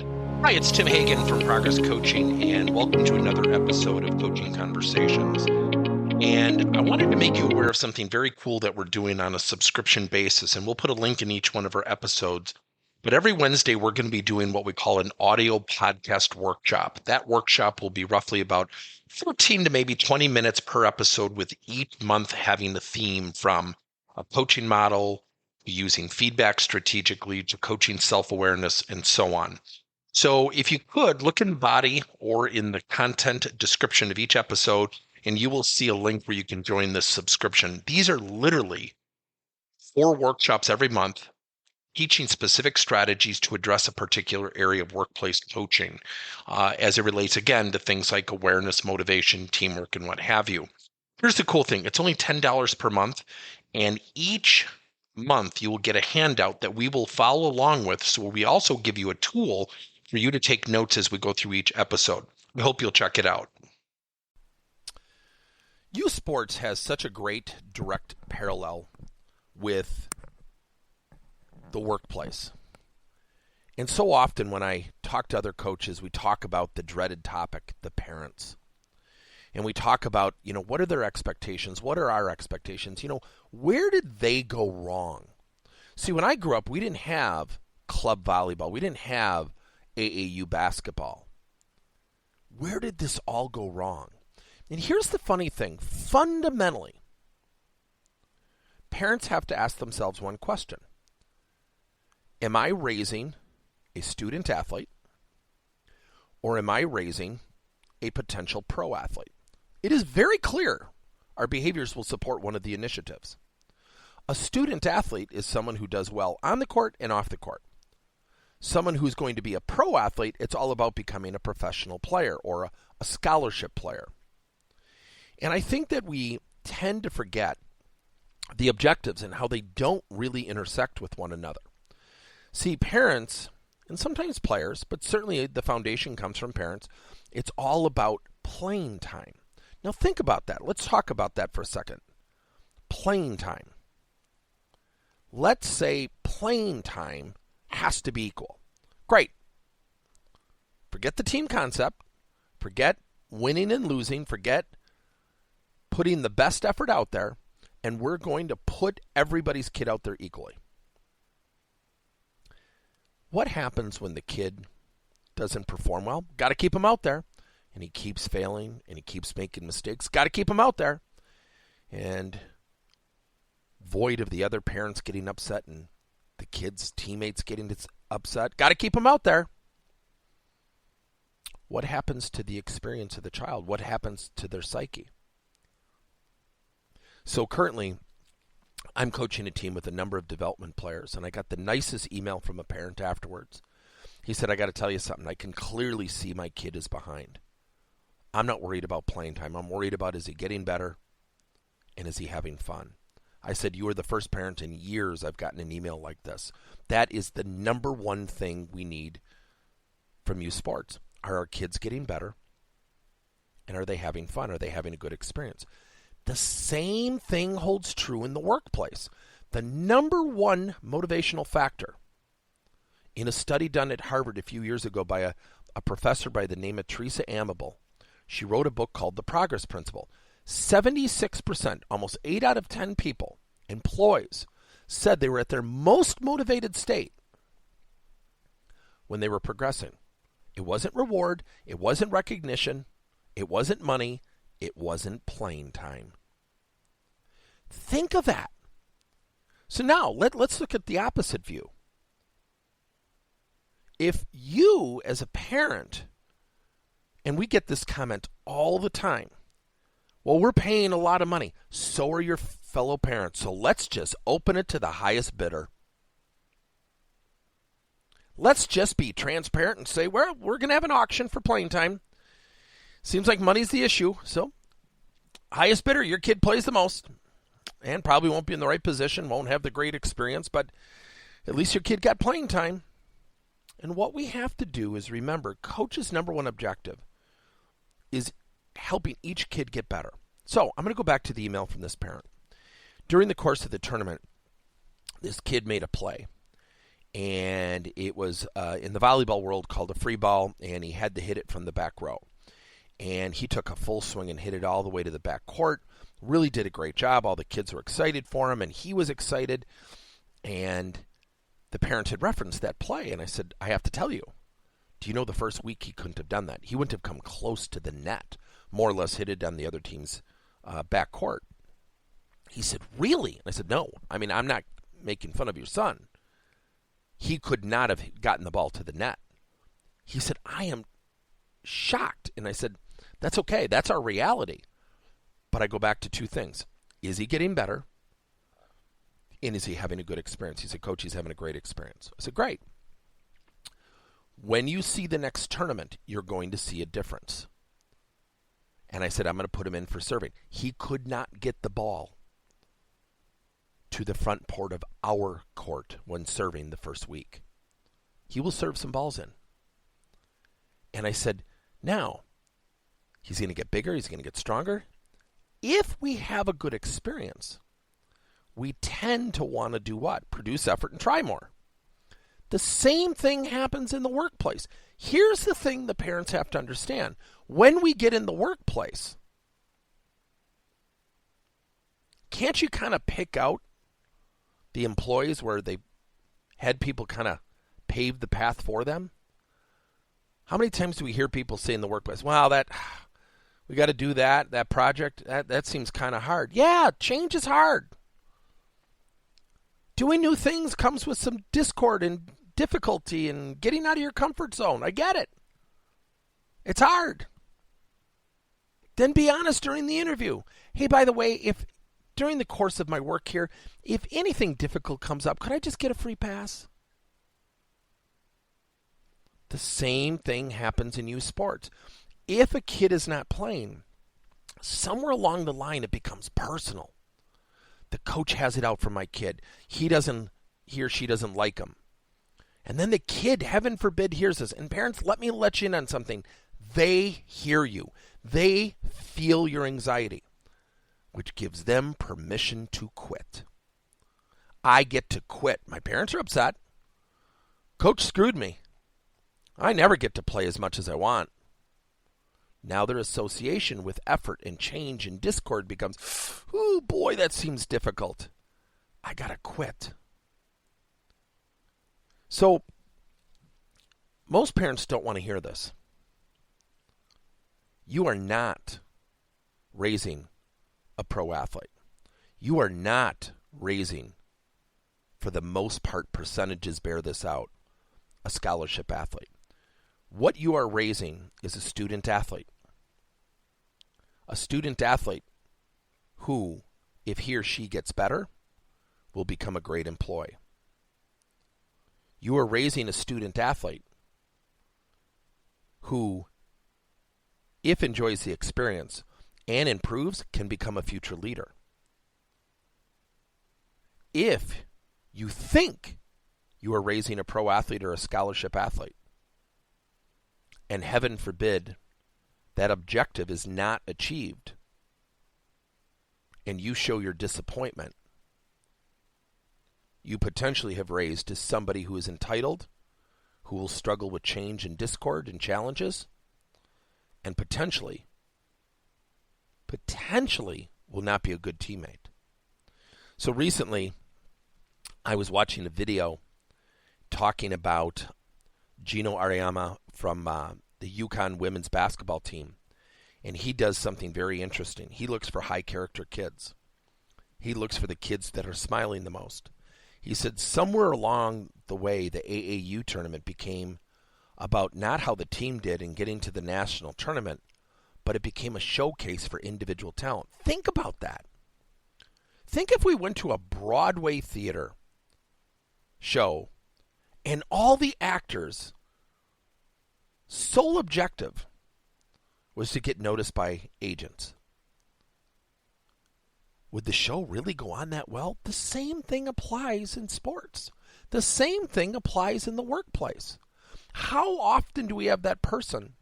Hi, it's Tim Hagen from Progress Coaching, and welcome to another episode of Coaching Conversations. And I wanted to make you aware of something very cool that we're doing on a subscription basis, and we'll put a link in each one of our episodes. But every Wednesday, we're going to be doing what we call an audio podcast workshop. That workshop will be roughly about 14 to maybe 20 minutes per episode, with each month having a theme from a coaching model, using feedback strategically, to coaching self-awareness, and so on. So if you could look in the body or in the content description of each episode, and you will see a link where you can join this subscription. These are literally 4 workshops every month, teaching specific strategies to address a particular area of workplace coaching, as it relates, again, to things like awareness, motivation, teamwork, and what have you. Here's the cool thing. It's only $10 per month, and each month you will get a handout that we will follow along with. So we also give you a tool for you to take notes as we go through each episode. We hope you'll check it out. Youth sports has such a great direct parallel with the workplace. And so often when I talk to other coaches, we talk about the dreaded topic, the parents. And we talk about, what are their expectations? What are our expectations? Where did they go wrong? See, when I grew up, we didn't have club volleyball. We didn't have AAU basketball. Where did this all go wrong? And here's the funny thing. Fundamentally, parents have to ask themselves one question. Am I raising a student athlete, or am I raising a potential pro athlete? It is very clear our behaviors will support one of the initiatives. A student athlete is someone who does well on the court and off the court. Someone who's going to be a pro athlete, it's all about becoming a professional player or a scholarship player. And I think that we tend to forget the objectives and how they don't really intersect with one another. See, parents, and sometimes players, but certainly the foundation comes from parents, it's all about playing time. Now think about that. Let's talk about that for a second. Playing time. Let's say playing time has to be equal. Great. Forget the team concept. Forget winning and losing. Forget putting the best effort out there. And we're going to put everybody's kid out there equally. What happens when the kid doesn't perform well? Got to keep him out there. And he keeps failing and he keeps making mistakes. Got to keep him out there. And void of the other parents getting upset and the kids' teammates getting upset. Got to keep them out there. What happens to the experience of the child? What happens to their psyche? So currently, I'm coaching a team with a number of development players, and I got the nicest email from a parent afterwards. He said, I got to tell you something. I can clearly see my kid is behind. I'm not worried about playing time. I'm worried about, is he getting better and is he having fun? I said, you are the first parent in years I've gotten an email like this. That is the number one thing we need from youth sports. Are our kids getting better? And are they having fun? Are they having a good experience? The same thing holds true in the workplace. The number one motivational factor in a study done at Harvard a few years ago by a professor by the name of Teresa Amable, she wrote a book called The Progress Principle. 76%, almost 8 out of 10 people, employees, said they were at their most motivated state when they were progressing. It wasn't reward, it wasn't recognition, it wasn't money, it wasn't playing time. Think of that. So now, let's look at the opposite view. If you, as a parent, and we get this comment all the time, well, we're paying a lot of money. So are your fellow parents. So let's just open it to the highest bidder. Let's just be transparent and say, well, we're going to have an auction for playing time. Seems like money's the issue. So highest bidder, your kid plays the most and probably won't be in the right position, won't have the great experience, but at least your kid got playing time. And what we have to do is remember, coach's number one objective is helping each kid get better. So I'm going to go back to the email from this parent. During the course of the tournament, this kid made a play. and it was in the volleyball world called a free ball, and he had to hit it from the back row. And he took a full swing and hit it all the way to the back court. Really did a great job. All the kids were excited for him, and he was excited. And the parents had referenced that play, and I said, I have to tell you, do you know the first week he couldn't have done that? He wouldn't have come close to the net, more or less hit it on the other team's back court. He said, really? And I said, no. I mean, I'm not making fun of your son. He could not have gotten the ball to the net. He said, I am shocked. And I said, that's okay. That's our reality. But I go back to two things. Is he getting better? And is he having a good experience? He said, Coach, he's having a great experience. I said, great. When you see the next tournament, you're going to see a difference. And I said, I'm going to put him in for serving. He could not get the ball to the front port of our court when serving the first week. He will serve some balls in. And I said, now, he's going to get bigger, he's going to get stronger. If we have a good experience, we tend to want to do what? Produce effort and try more. The same thing happens in the workplace. Here's the thing the parents have to understand. When we get in the workplace, can't you kind of pick out the employees where they had people kind of pave the path for them? How many times do we hear people say in the workplace, wow, we got to do that project, that seems kind of hard. Yeah, change is hard. Doing new things comes with some discord and difficulty and getting out of your comfort zone. I get it. It's hard. Then be honest during the interview. Hey, by the way, if during the course of my work here, if anything difficult comes up, could I just get a free pass? The same thing happens in youth sports. If a kid is not playing, somewhere along the line it becomes personal. The coach has it out for my kid. He or she doesn't like him. And then the kid, heaven forbid, hears this. And parents, let me let you in on something. They hear you. They feel your anxiety, which gives them permission to quit. I get to quit. My parents are upset. Coach screwed me. I never get to play as much as I want. Now their association with effort and change and discord becomes, oh boy, that seems difficult. I gotta quit. So, most parents don't want to hear this. You are not raising a pro athlete. You are not raising, for the most part, percentages bear this out, a scholarship athlete. What you are raising is a student athlete. A student athlete who, if he or she gets better, will become a great employee. You are raising a student athlete who, if enjoys the experience and improves, can become a future leader. If you think you are raising a pro athlete or a scholarship athlete, and heaven forbid that objective is not achieved, and you show your disappointment, you potentially have raised as somebody who is entitled, who will struggle with change and discord and challenges, and potentially will not be a good teammate. So recently, I was watching a video talking about Gino Auriemma from the UConn women's basketball team, and he does something very interesting. He looks for high character kids. He looks for the kids that are smiling the most. He said somewhere along the way, the AAU tournament became about not how the team did in getting to the national tournament, but it became a showcase for individual talent. Think about that. Think if we went to a Broadway theater show and all the actors' sole objective was to get noticed by agents. Would the show really go on that well? The same thing applies in sports. The same thing applies in the workplace. How often do we have that person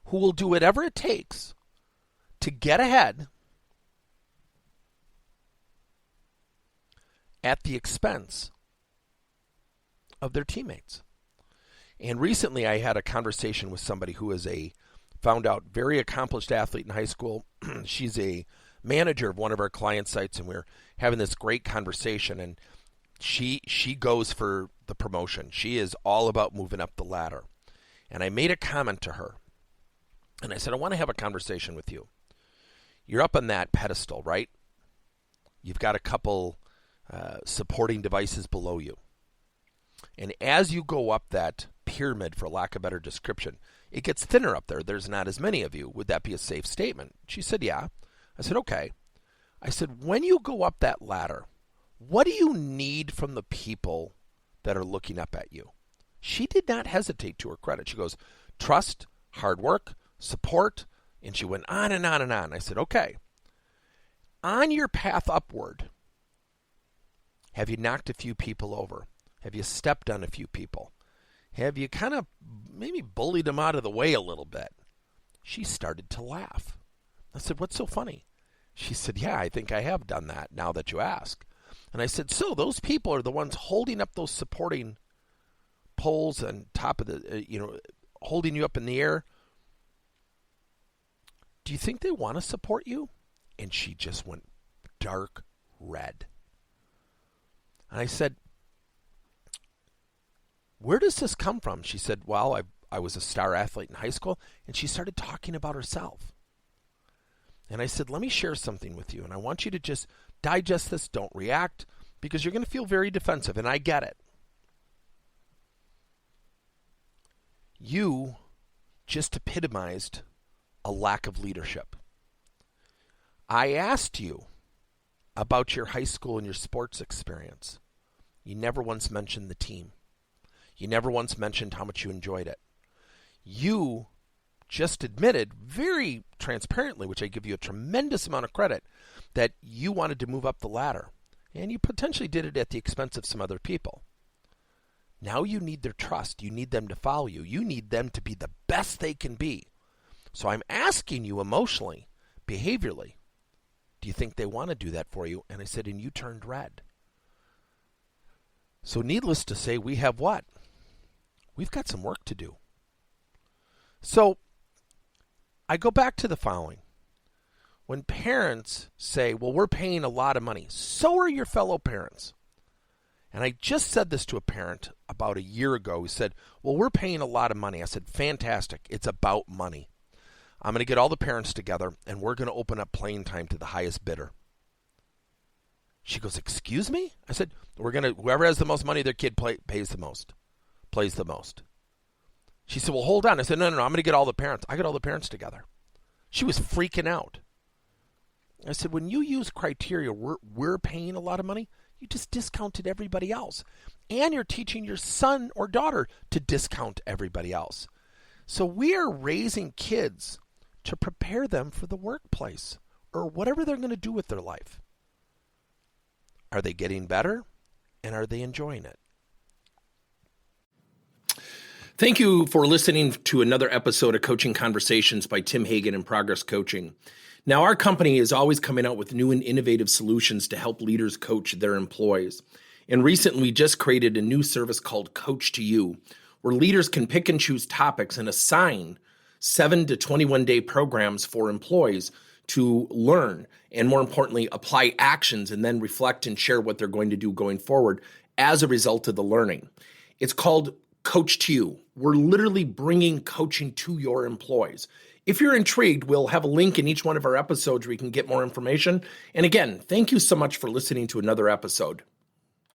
who will do whatever it takes to get ahead at the expense of their teammates. And recently I had a conversation with somebody who is found out very accomplished athlete in high school. She's a manager of one of our client sites, and we're having this great conversation, and she goes for the promotion. She is all about moving up the ladder. And I made a comment to her, and I said, I want to have a conversation with you. You're up on that pedestal, right? You've got a couple supporting devices below you. And as you go up that pyramid, for lack of a better description, it gets thinner up there. There's not as many of you. Would that be a safe statement? She said, yeah. I said, okay. I said, when you go up that ladder, what do you need from the people that are looking up at you? She did not hesitate, to her credit. She goes, trust, hard work, support, and she went on and on and on. I said, okay. On your path upward, have you knocked a few people over? Have you stepped on a few people? Have you kind of maybe bullied them out of the way a little bit? She started to laugh. I said, what's so funny? She said, yeah, I think I have done that now that you ask. And I said, so those people are the ones holding up those supporting poles and top of the, holding you up in the air. Do you think they want to support you? And she just went dark red. And I said, where does this come from? She said, well, I was a star athlete in high school. And she started talking about herself. And I said, let me share something with you. And I want you to just digest this. Don't react, because you're going to feel very defensive. And I get it. You just epitomized a lack of leadership. I asked you about your high school and your sports experience. You never once mentioned the team. You never once mentioned how much you enjoyed it. You just admitted very transparently, which I give you a tremendous amount of credit, that you wanted to move up the ladder. And you potentially did it at the expense of some other people. Now you need their trust. You need them to follow you. You need them to be the best they can be. So I'm asking you emotionally, behaviorally, do you think they want to do that for you? And I said, and you turned red. So needless to say, we have what? We've got some work to do. So I go back to the following. When parents say, well, we're paying a lot of money, so are your fellow parents. And I just said this to a parent about a year ago who said, well, we're paying a lot of money. I said, fantastic. It's about money. I'm going to get all the parents together, and we're going to open up playing time to the highest bidder. She goes, excuse me? I said, whoever has the most money, their kid plays the most. She said, well, hold on. I said, no, I'm going to get all the parents. I got all the parents together. She was freaking out. I said, when you use criteria, we're paying a lot of money, you just discounted everybody else. And you're teaching your son or daughter to discount everybody else. So we are raising kids to prepare them for the workplace or whatever they're going to do with their life. Are they getting better? And are they enjoying it? Thank you for listening to another episode of Coaching Conversations by Tim Hagen and Progress Coaching. Now, our company is always coming out with new and innovative solutions to help leaders coach their employees. And recently, we just created a new service called Coach to You, where leaders can pick and choose topics and assign 7 to 21-day programs for employees to learn and, more importantly, apply actions and then reflect and share what they're going to do going forward as a result of the learning. It's called Coach to You. We're literally bringing coaching to your employees. If you're intrigued, we'll have a link in each one of our episodes where you can get more information. And again, thank you so much for listening to another episode.